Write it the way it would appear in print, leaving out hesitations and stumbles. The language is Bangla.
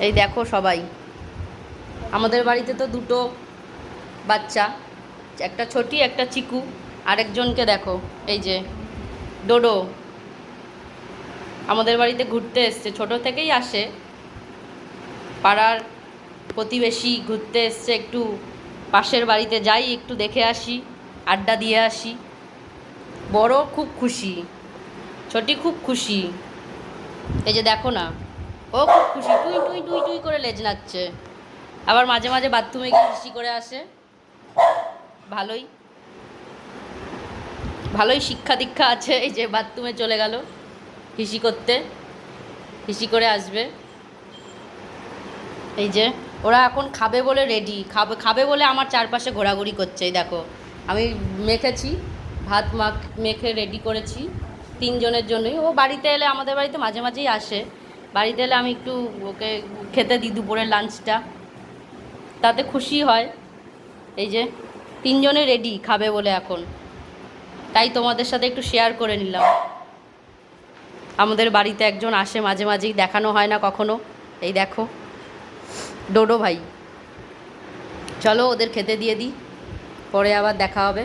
এই দেখো সবাই, আমাদের বাড়িতে তো দুটো বাচ্চা, একটা ছোটি একটা চিকু, আরেকজনকে দেখো এই যে ডোডো আমাদের বাড়িতে ঘুরতে এসছে, ছোট থেকেই আসে, পাড়ার প্রতিবেশী ঘুরতে এসছে, একটু পাশের বাড়িতে যাই, একটু দেখে আসি, আড্ডা দিয়ে আসি। বড় খুব খুশি, ছোটি খুব খুশি, এই যে দেখো না, ও খুব খুশি, টুই টুই টুই টুই করে লেজ নাচ্ছে, আবার মাঝে মাঝে বাথরুমে গিয়ে হিসি করে আসে। ভালোই ভালোই শিক্ষা দীক্ষা আছে, এই যে বাথরুমে চলে গেল হিসি করতে, হিসি করে আসবে। এই যে ওরা এখন খাবে বলে রেডি, খাবে খাবে বলে আমার চারপাশে ঘোরাঘুরি করছে। এই দেখো আমি মেখেছি, ভাত মেখে রেডি করেছি তিনজনের জন্যই। ও বাড়িতে এলে, আমাদের বাড়িতে মাঝে মাঝেই আসে, বাড়িতে এলে আমি একটু ওকে খেতে দিই দুপুরের লাঞ্চটা, তাতে খুশি হয়। এই যে তিনজনে রেডি খাবে বলে এখন, তাই তোমাদের সাথে একটু শেয়ার করে নিলাম। আমাদের বাড়িতে একজন আসে মাঝে মাঝেই, দেখানো হয় না কখনো। এই দেখো ডোডো ভাই। চলো ওদের খেতে দিয়ে দিই, পরে আবার দেখা হবে।